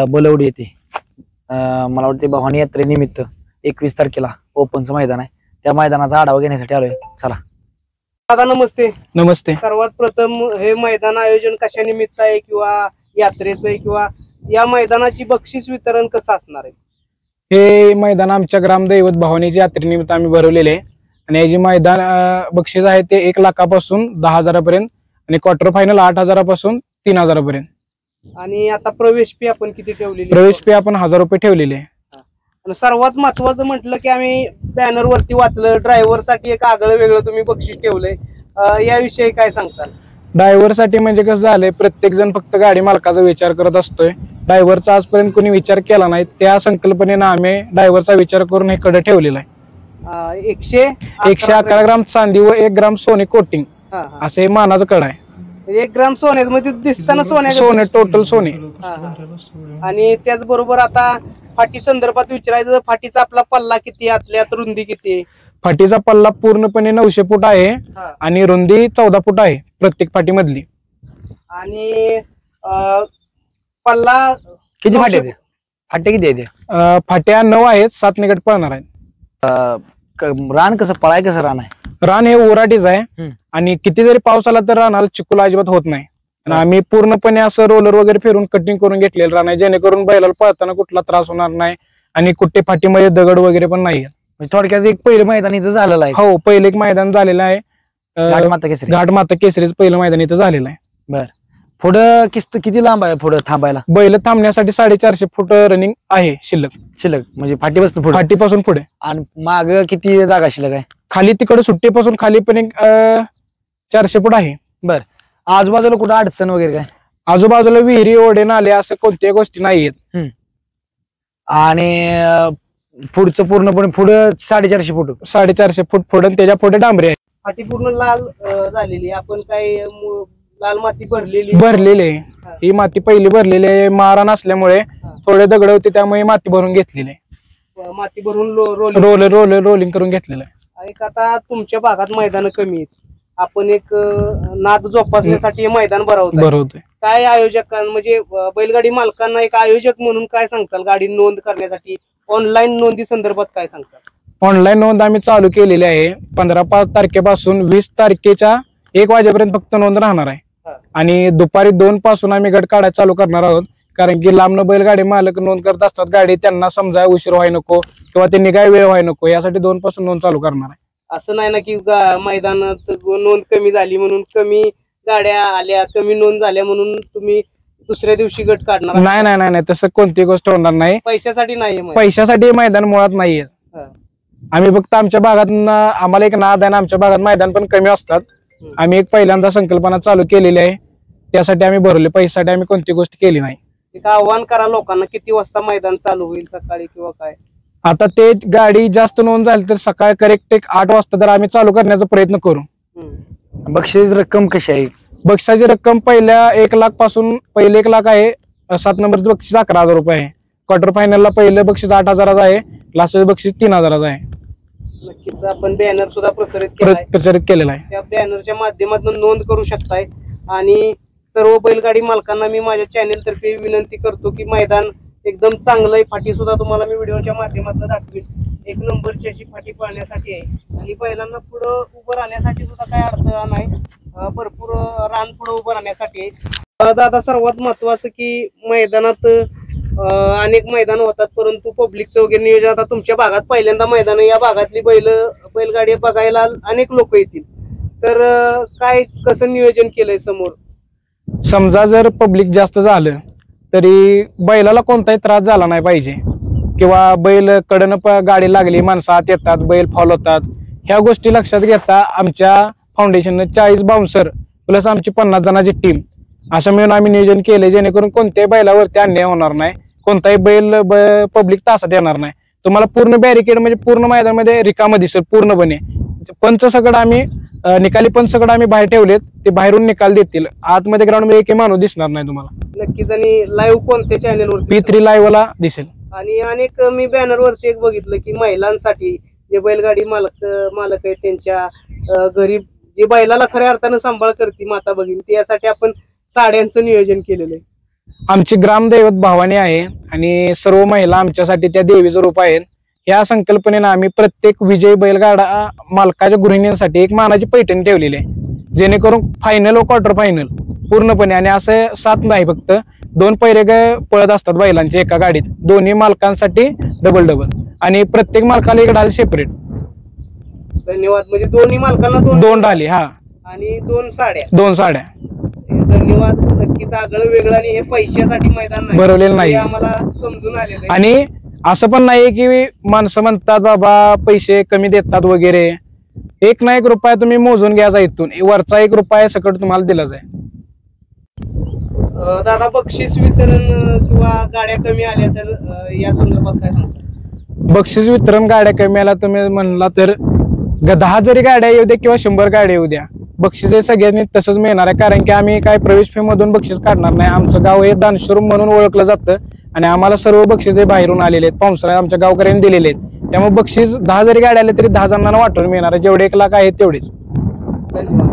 बलवडी येते मला वाटते भवानी यात्रेनिमित्त 21 तारखेला ओपनचं मैदान आहे। त्या मैदानाचा आढावा घेण्यासाठी आलोय। चला दादा नमस्ते। नमस्ते। सर्वात प्रथम हे मैदान आयोजन कशा निमित्त आहे किंवा यात्रेचं आहे किंवा या मैदानाची बक्षीस वितरण कसं असणार आहे? हे मैदान आमच्या ग्रामदैवत भवानीच्या यात्रेनिमित्त आम्ही भरवलेले आहे आणि हे जे मैदान बक्षीस आहे ते 1 लाखापासून 10,000 पर्यंत आणि क्वार्टर फायनल 8,000 पासून 3,000 पर्यंत। आणि आता प्रवेश फी आपण किती ठेवलेली? प्रवेश फी आपण 1,000 रुपये ठेवलेली आहे। आणि सर्वात महत्त्वाचं म्हटलं की आम्ही बॅनर वरती वाचलं ड्रायव्हर साठी एक आगळं वेगळं तुम्ही बक्षीस ठेवलंय, याविषयी काय सांगताल? ड्रायव्हर साठी म्हणजे कसं झालंय, प्रत्येक जण फक्त गाडी मालकाचा विचार करत असतोय, ड्रायव्हरचा आजपर्यंत कोणी विचार केला नाही। त्या संकल्पनेनं आम्ही ड्रायव्हरचा विचार करून हे कडे ठेवलेला आहे। 111 ग्राम चांदी व 1 ग्राम सोने कोटिंग असे मानाचं कड आहे। 1 ग्राम सोने म्हणजे दिसताना सोने टोटल सोने। आणि त्याचबरोबर आता फाटी संदर्भात विचारायचं, फाटीचा आपला पल्ला किती, आतल्यात रुंदी किती? फाटीचा पल्ला पूर्णपणे 900 फूट आहे आणि रुंदी 14 फूट आहे प्रत्येक फाटी मधली। आणि पल्ला किती फाटे फाटे किती आहे? फाट्या 9 आहेत, 7 निकट पळणार आहेत। रान कसं पळाय कसं रान आहे? रान हे ओराटीच आहे आणि किती जरी पाऊस आला तर रानाला चिखल अजिबात होत नाही। आणि आम्ही पूर्णपणे असं रोलर वगैरे फिरून कटिंग करून घेतलेलं रान आहे, जेणेकरून बैलाला पळताना कुठला त्रास होणार नाही आणि कुठे फाटीमध्ये दगड वगैरे पण नाही। थोडक्यात एक पहिलं मैदान इथं झालेलं आहे। हो, पहिलं एक मैदान झालेलं आहे, घाटमाता केसरीच पहिलं मैदान इथं झालेलं आहे। बर, पुढं किती लांब आहे पुढं थांबायला? बैल थांबण्यासाठी 450 फूट रनिंग आहे शिल्लक म्हणजे फाटीपासून पुढे। आणि माग किती जागा शिल्लक आहे? खाली तिकडे सुट्टीपासून खाली पण एक 400 फूट आहे। बर, आजूबाजूला कुठं अडचण वगैरे काय? आजूबाजूला विहिरी ओढे नाले असं कोणत्याही गोष्टी नाहीयेत। आणि पुढचं पूर्णपणे पुढं 450 फूट 450 फूट पुढे, त्याच्या पुढे डांबरी आहे। फाटी पूर्ण लाल झालेली, आपण काय लाल माती भरलेली आहे। ही माती पहिली भरलेली आहे, मारा नसल्यामुळे थोडे दगड होते त्यामुळे माती भरून घेतलेली आहे, माती भरून रोलिंग करून घेतलेलं आहे। आणि आता तुमच्या भागात मैदान कमी आहेत, आपण एक नाद जोपासण्यासाठी मैदान भरवतोय, काय आयोजक म्हणजे बैलगाडी मालकांना एक आयोजक म्हणून काय सांगताल? गाडी नोंद करण्यासाठी ऑनलाईन नोंदी संदर्भात काय सांगताल? ऑनलाईन नोंद आम्ही चालू केलेली आहे। 15 तारखेपासून 20 तारखेच्या 1 वाजेपर्यंत फक्त नोंद राहणार आहे आणि दुपारी 2 पासून आम्ही गट काढायला चालू करणार आहोत, कारण की लांबनं बैलगाडी मालक नोंद करत असतात, गाडी त्यांना समजाय उशीर व्हाय नको किंवा त्यांनी काय वेळ व्हाय नको, यासाठी 2 पासून नोंद चालू करणार आहे। असं नाही ना की मैदानात नोंद कमी झाली म्हणून, कमी गाड्या आल्या, कमी नोंद झाल्या म्हणून तुम्ही दुसऱ्या दिवशी गट काढणार? नाही नाही नाही, तसं कोणती गोष्ट होणार नाही। पैशासाठी नाही, पैशासाठी मैदान मुळात नाहीये। आम्ही फक्त आमच्या भागात आम्हाला एक नाद आहे, आमच्या भागात मैदान पण कमी असतात, आम्ही एक पहिल्यांदा संकल्पना चालू केलेली आहे, त्यासाठी आम्ही भरले, पैशासाठी आम्ही कोणती गोष्ट केली नाही। एक आव्हान करा लोकांना, किती वाजता मैदान चालू होईल, सकाळी किंवा काय? आता ते गाडी जास्त नोंद झाली तर सकाळी करेक्ट 8 वाजता तर आम्ही चालू करण्याचा प्रयत्न करू। बक्षीस रक्कम कशी आहे? बक्षिसाची रक्कम पहिल्या 1 लाख पासून पहिले 1 लाख आहे, 7 नंबरचं बक्षीस 11,000 रुपये आहे, क्वार्टर फायनलला पहिलं बक्षीस 8,000 आहे, लास्टचं बक्षीस 3,000 आहे। नक्कीच आपण बॅनर सुद्धा प्रसारित केलेला आहे, त्या बॅनरच्या माध्यमातून नोंद करू शकताय। आणि सर्व बैलगाडी मालकांना मी माझ्या चॅनेल तर्फे विनंती करतो की मैदान एकदम चांगलं आहे, फाटी सुद्धा तुम्हाला मी व्हिडिओच्या माध्यमातून दाखवीन, 1 नंबरची अशी फाटी पाळण्यासाठी आहे आणि बैलांना पुढं उभं राहण्यासाठी सुद्धा काही अडथळा नाही, भरपूर रान पुढे उभं राहण्यासाठी आहे। दादा सर्वात महत्वाचं की मैदानात अनेक मैदान होतात, परंतु पब्लिकचं वगैरे नियोजन, आता तुमच्या भागात पहिल्यांदा मैदान, या भागातली बैलगाडी बघायला अनेक लोक येतील, तर काय कसं नियोजन केलंय समोर? समजा जर पब्लिक जास्त झालं तरी बैलाला कोणताही त्रास झाला नाही पाहिजे, किंवा बैल कडनं गाडी लागली, माणसं आत येतात, बैल फॉल होतात, ह्या गोष्टी लक्षात घेता आमच्या फाउंडेशनने 40 बाउन्सर प्लस आमची 50 जणांची टीम असं मिळून आम्ही नियोजन केले, जेणेकरून कोणत्याही बैलावरती अन्याय होणार नाही, कोणताही बैल पब्लिक तासात येणार नाही। तुम्हाला पूर्ण बॅरिकेड म्हणजे पूर्ण मैदानामध्ये रिकामं दिसेल पूर्णपणे। पंच सगळं आम्ही निकाली पंच सगळं आम्ही बाहेर ठेवलेत, ते बाहेरून निकाल देतील, आतमध्ये ग्राउंड मध्ये एक माणूस दिसणार नाही तुम्हाला। नक्कीच। आणि लाईव्ह कोणत्या चॅनेलवर? P3 लाईव्ह ला दिसेल। आणि अनेक मी बॅनर वरती एक बघितलं की महिलांसाठी जे बैलगाडी मालक आहेत त्यांच्या घरी जे बैलाला खऱ्या अर्थानं सांभाळ करते माता भगिनी, त्यासाठी आपण साड्यांचं नियोजन केलेलं आहे। आमची ग्रामदैवत भवानी आहे आणि सर्व महिला आमच्यासाठी त्या देवीचं रूप आहेत. या संकल्पनेनं आम्ही प्रत्येक विजयी बैलगाडा मालकाच्या गृहिणींसाठी एक मानाची पैठणी ठेवलेली आहे, जेणेकरून फायनल व क्वार्टर फायनल पूर्णपणे, आणि असं 7 नाही फक्त 2 पैरे पळत असतात बैलांचे एका गाडीत, दोन्ही मालकांसाठी डबल आणि प्रत्येक मालकाला एक डाल सेपरेट. धन्यवाद. म्हणजे दोन्ही मालकांना 2 डाली हा आणि 2 साड्या. 2 साड्या. धन्यवाद. नक्कीच आगळं वेगळं आणि हे पैशासाठी मैदान नाही, भरवलेलं नाही. हे आम्हाला समजून आलेलं आहे. आणि असं पण नाही की माणसं म्हणतात बाबा पैसे कमी देतात वगैरे. 1 ना 1 रुपया तुम्ही मोजून घ्यायचा, इथून वरचा 1 रुपया सकट तुम्हाला दिला जाईल. दादा, बक्षीस वितरण किंवा गाड्या कमी आल्या तर या संदर्भात काय सांगता? बक्षीस वितरण गाड्या कमी आल्या तुम्ही म्हणला तर 10 जरी गाड्या येऊ द्या किंवा 100 गाड्या येऊ द्या, बक्षीस हे सगळ्यांनी तसंच मिळणार आहे. कारण की आम्ही काय प्रवेश फी मधून बक्षीस काढणार नाही. आमचं गाव हे दानशूर म्हणून ओळखलं जातं आणि आम्हाला सर्व बक्षीस हे बाहेरून आलेले आहेत, पावसाळ्यात आमच्या गावकऱ्यांनी दिलेले आहेत. त्यामुळे बक्षीस 10 जरी गाड्या आल्या तरी 10 जणांना वाटून मिळणार आहे. जेवढे 1 लाख आहेत तेवढेच. धन्यवाद.